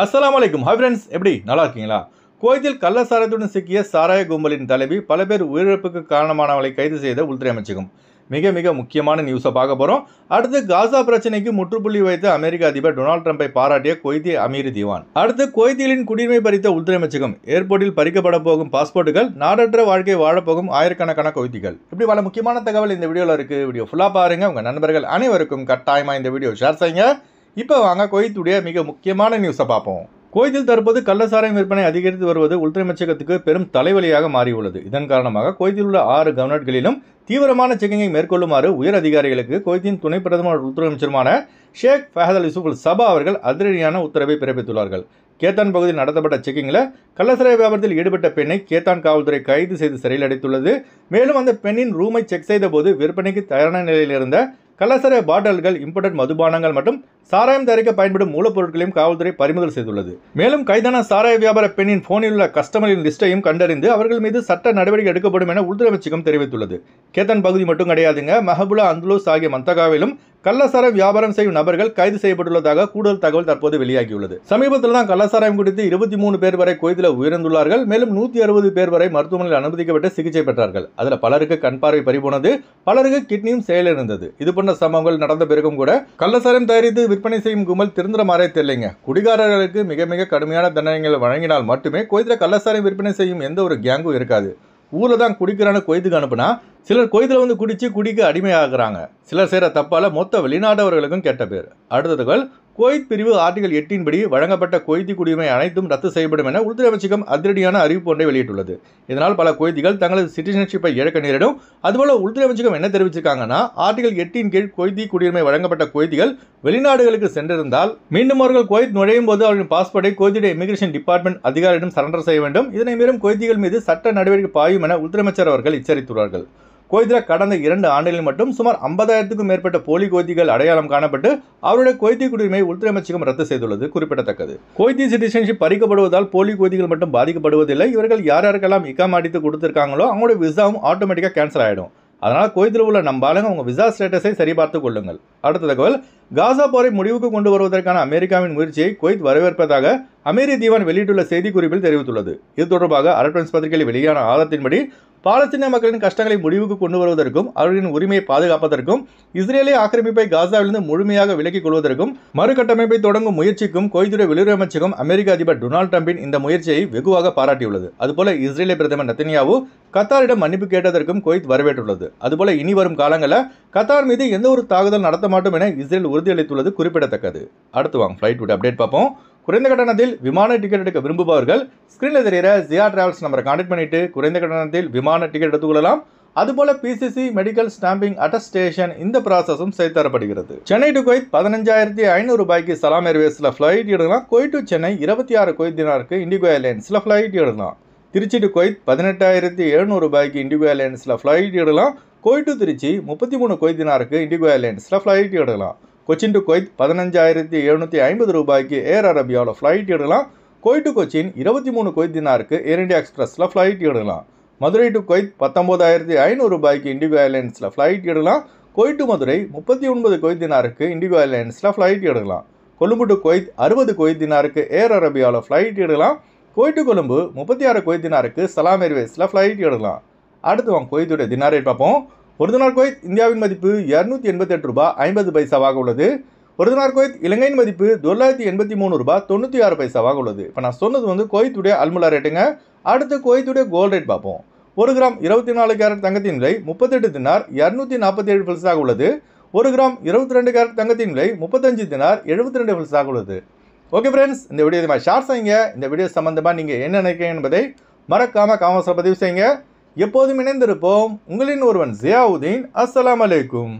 அஸ்ஸலாமு அலைக்கும். Hi friends, எப்படி நல்லா இருக்கீங்களா? குவைத்தில் கள்ள சாராயத்துடன் சிக்கிய சாராய கும்பலின் தலைவி பல பேர் உயிரிழப்புக்கு காரணமானவளை கைது செய்த உள்துறை அமைச்சகம். மிக முக்கியமான நியூஸை பார்க்க போகிறோம். அடுத்து காசா பிரச்சனைக்கு முற்றுப்புள்ளி வைத்த அமெரிக்க அதிபர் டொனால்டு ட்ரம்பை பாராட்டிய குவைத்தி அமீர் திவான். அடுத்து குவைத்திகளின் குடியுரிமை பறித்த உள்துறை அமைச்சகம். ஏர்போர்ட்டில் பறிக்கப்பட போகும் பாஸ்போர்ட்டுகள், நாடற்ற வாழ்க்கை வாழப்போகும் ஆயிரக்கணக்கான குவைத்திகள். இப்படி பல முக்கியமான தகவல் இந்த வீடியோவில் இருக்குது. வீடியோ ஃபுல்லாக பாருங்கள். உங்கள் நண்பர்கள் அனைவருக்கும் கட்டாயமாக இந்த வீடியோ ஷேர் செய்யுங்க. இப்போ வாங்க குவைத்துடைய மிக முக்கியமான நியூஸை பார்ப்போம். குவைத்தில் தற்போது கள்ளசாராயம் விற்பனை அதிகரித்து வருவது உள்துறை அமைச்சகத்துக்கு பெரும் தலைவலியாக மாறியுள்ளது. இதன் காரணமாக குவைத்தில் உள்ள 6 கவர்னர்களிலும் தீவிரமான செக்கிங்கை மேற்கொள்ளுமாறு உயர் அதிகாரிகளுக்கு குவைத்தின் துணை பிரதமர் உள்துறை அமைச்சருமான ஷேக் ஃபஹத் அல் யூசுப் அல் சபா அவர்கள் அதிரடியான உத்தரவை பிறப்பித்துள்ளார்கள். கேத்தான் பகுதியில் நடத்தப்பட்ட செக்கிங்கில் கள்ளசாராய வியாபாரத்தில் ஈடுபட்ட பெண்ணை கேத்தான் காவல்துறை கைது செய்து சிறையில் அடைத்துள்ளது. மேலும் அந்த பெண்ணின் ரூமை செக் செய்த போது விற்பனைக்கு தயாரான நிலையில் இருந்த கள்ளசாராய பாட்டில்கள், இம்போர்ட்டட் மதுபானங்கள் மற்றும் சாராயம் தயாரிக்க பயன்படும் மூலப்பொருட்களையும் காவல்துறை பறிமுதல் செய்துள்ளது. மேலும் கைதான சாராய வியாபார பெண்ணின் போனில் உள்ள கஸ்டமரின் லிஸ்டையும் கண்டறிந்து அவர்கள் மீது சட்ட நடவடிக்கை எடுக்கப்படும் என உள்துறை அமைச்சகம் தெரிவித்துள்ளது. கேத்தான் பகுதி மட்டும் கிடையாதுங்க, மஹபுலா, அந்துலூஸ் ஆகிய மந்தகாவிலும் கள்ளசாராயம் வியாபாரம் செய்யும் நபர்கள் கைது செய்யப்பட்டுள்ளதாக கூடுதல் தகவல் தற்போது வெளியாகியுள்ளது. சமீபத்தில் தான் கள்ளசாராயம் குறித்து 23 பேர் வரை குவைத்தில் உயிரிழந்துள்ளார்கள். மேலும் 160 பேர் வரை மருத்துவமனையில் அனுமதிக்கப்பட்டு சிகிச்சை பெற்றார்கள். அதில் பலருக்கு கண் பார்வை பறிபோனது, பலருக்கு கிட்னியும் செயலிழந்தது. இது போன்ற சம்பவங்கள் நடந்த பிறகும் கூட கள்ளசாராயம் தயாரித்து விற்பனை செய்யும் கும்பல் திருந்துற மாதிரியே தெரியலைங்க. குடிகாரர்களுக்கு மிக கடுமையான தண்டனைகள் வழங்கினால் மட்டுமே குவைத்தில் கள்ளசாராயம் விற்பனை செய்யும் எந்த ஒரு கேங்கும் இருக்காது. ஊரில் தான் குடிக்கிறான்னு குவைத்துக்கு அனுப்புனா சிலர் குவைத்தில் வந்து குடிச்சு குடிக்க அடிமையாகிறாங்க. சிலர் செய்கிற தப்பால் மொத்த வெளிநாட்டவர்களுக்கும் கெட்ட பேர். அடுத்த தகவல், குவைத் பிரிவு ஆர்டிகல் 8 படி வழங்கப்பட்ட குவைத்தி குடியுரிமை அனைத்தும் ரத்து செய்யப்படும் என உள்துறை அமைச்சகம் அதிரடியான அறிவிப்பு ஒன்றை வெளியிட்டுள்ளது. இதனால் பல குவைத்திகள் தங்களது சிட்டிசன்ஷிப்பை இழக்க நேரிடும். அதுபோல உள்துறை அமைச்சகம் என்ன தெரிவிச்சிருக்காங்கன்னா, ஆர்டிகல் 8 கீழ் குவைத்தி குடியுரிமை வழங்கப்பட்ட குவைத்திகள் வெளிநாடுகளுக்கு சென்றிருந்தால் மீண்டும் அவர்கள் குவைத் நுழையும் போது அவர்களின் பாஸ்போர்ட்டை குவைத்துடைய இமிகிரேஷன் டிபார்ட்மெண்ட் அதிகாரியிடம் சரண்டர் செய்ய வேண்டும். இதனை மீறும் குவைத்திகள் மீது சட்ட நடவடிக்கை பாயும் என உள்துறை அமைச்சர் அவர்கள் எச்சரித்துள்ளார்கள். குவைத்தில் கடந்த 2 ஆண்டுகளில் மட்டும் சுமார் 50,000க்கும் மேற்பட்ட போலி குவைத்திகள் அடையாளம் காணப்பட்டு அவருடைய குவைத்தி குடியுரிமை உள்துறை அமைச்சகம் ரத்து செய்துள்ளது குறிப்பிடத்தக்கது. குவைத்தி சிட்டிசன்ஷிப் பறிக்கப்படுவதால் போலி குவைத்திகள் மட்டும் பாதிக்கப்படுவதில்லை. இவர்கள் யாருக்கெல்லாம் இக்காம் அடித்து கொடுத்திருக்காங்களோ அவங்களோட விசாவும் ஆட்டோமேட்டிக்காக கேன்சல் ஆகிடும். அதனால் குவைத்தில் உள்ள நம்பாளுங்க உங்கள் விசா ஸ்டேட்டஸை சரிபார்த்து கொள்ளுங்கள். அடுத்த தகவல், காசா போரை முடிவுக்கு கொண்டு வருவதற்கான அமெரிக்காவின் முயற்சியை குவைத் வரவேற்பதாக அமீர் திவான் வெளியிட்டுள்ள செய்திக்குறிப்பில் தெரிவித்துள்ளது. இது தொடர்பாக அரபு டைம்ஸ் பத்திரிகையில் வெளியான ஆதாரத்தின்படி பாலஸ்தீன மக்களின் கஷ்டங்களை முடிவுக்கு கொண்டு வருவதற்கும் அவர்களின் உரிமையை பாதுகாப்பதற்கும் இஸ்ரேலிய ஆக்கிரமிப்பை காசாவிலிருந்து முழுமையாக விலக்கிக் கொள்வதற்கும் மறுகட்டமைப்பை தொடங்கும் முயற்சிக்கும் குவைத்துடைய வெளியுறவு அமைச்சகம் அமெரிக்க அதிபர் டொனால்டு ட்ரம்பின் இந்த முயற்சியை வெகுவாக பாராட்டியுள்ளது. அதுபோல இஸ்ரேலிய பிரதமர் நெத்தன்யாஹூ கத்தாரிடம் மன்னிப்பு கேட்டதற்கும் குவைத் வரவேற்றுள்ளது. அதுபோல இனி வரும் காலங்களில் கத்தார் மீது எந்த ஒரு தாக்குதல் நடத்த மாட்டோம் என இஸ்ரேல் உறுதியளித்துள்ளது குறிப்பிடத்தக்கது. அடுத்து வாங்க ஃப்ளைட் அப்டேட் பார்ப்போம். குறைந்த கட்டணத்தில் விமான டிக்கெட் எடுக்க விரும்புபவர்கள் ஸ்கிரீனில் தெரிகிற ஜியா டிராவல்ஸ் நம்பரை கான்டாக்ட் பண்ணிட்டு குறைந்த கட்டணத்தில் விமான டிக்கெட் எடுத்துக்கொள்ளலாம். அதுபோல பிசிசி மெடிக்கல் ஸ்டாம்பிங் அட்டஸ்டேஷன் இந்த ப்ராசஸும் செய்து தரப்படுகிறது. சென்னை டு குவைத் 15,500 ரூபாய்க்கு சலாம் ஏர்வேஸில் ஃப்ளைட் எடுக்கலாம். குவைத் டு சென்னை 26 குவைத் தினாருக்கு இண்டிகோ ஏர்லைன்ஸில் ஃப்ளைட் எடுக்கலாம். திருச்சி டு குவைத் 18,700 ரூபாய்க்கு இண்டிகோ ஏர்லைன்ஸில் ஃப்ளைட் எடுக்கலாம். குவைத் டு திருச்சி 33 குவைத் தினாருக்கு இண்டிகோ ஏர்லைன்ஸில் ஃப்ளைட் எடுக்கலாம். கொச்சின் டு குவைத் 15,750 ரூபாய்க்கு ஏர் அரபியாவில் ஃப்ளைட் எடுக்கலாம். குவைத் டு கொச்சின் 23 குவைத் தினாருக்கு ஏர் இண்டியா எக்ஸ்பிரஸில் ஃப்ளைட் எடுக்கலாம். மதுரை டு குவைத் 19,500 ரூபாய்க்கு இண்டிகோ ஏர்லைன்ஸில் ஃப்ளைட் எடுக்கலாம். குவைத் டு மதுரை 39 குவைத் தினாருக்கு இண்டிகோ ஏர்லைன்ஸில் ஃப்ளைட் எடுக்கலாம். கொழும்பு டு குவைத் 60 குவைத் தினாருக்கு ஏர் அரபியாவில் ஃப்ளைட் எடுக்கலாம். குவைத் டு கொழும்பு 36 குவைத் தினாருக்கு சலாம் ஏர்வேஸில் ஃப்ளைட் எடுக்கலாம். அடுத்து வாங்க குவைத்துடைய தினார் ரேட் பார்ப்போம். ஒரு தினார் குவைத் இந்தியாவின் மதிப்பு 288 ரூபாய் 50 பைசாவாக உள்ளது. ஒரு தினார் குவைத் இலங்கையின் மதிப்பு 983 ரூபாய் 96 பைசாவாக உள்ளது. இப்போ நான் சொன்னது வந்து குவைத்துடைய அல்முலா ரேட்டுங்க. அடுத்து குவைத்துடைய கோல்ட் ரேட் பார்ப்போம். 1 கிராம் 24 கேரட் தங்கத்தின் விலை 38 தினார் 247 பில்ஸாக உள்ளது. 1 கிராம் 22 கேரட் தங்கத்தின் விலை 35 தினார் 72 பில்ஸாக உள்ளது. ஓகே ஃப்ரெண்ட்ஸ், இந்த வீடியோ ஷேர் செய்யுங்க. இந்த வீடியோ சம்பந்தமாக நீங்கள் என்ன நினைக்கிறீங்க என்பதை மறக்காமல் காமெண்ட்ஸில் பதிவு செய்யுங்க. எப்போதும் இணைந்திருப்போம். உங்களின் ஒருவன் ஜியாவுதீன். அஸ்ஸலாமு அலைக்கும்.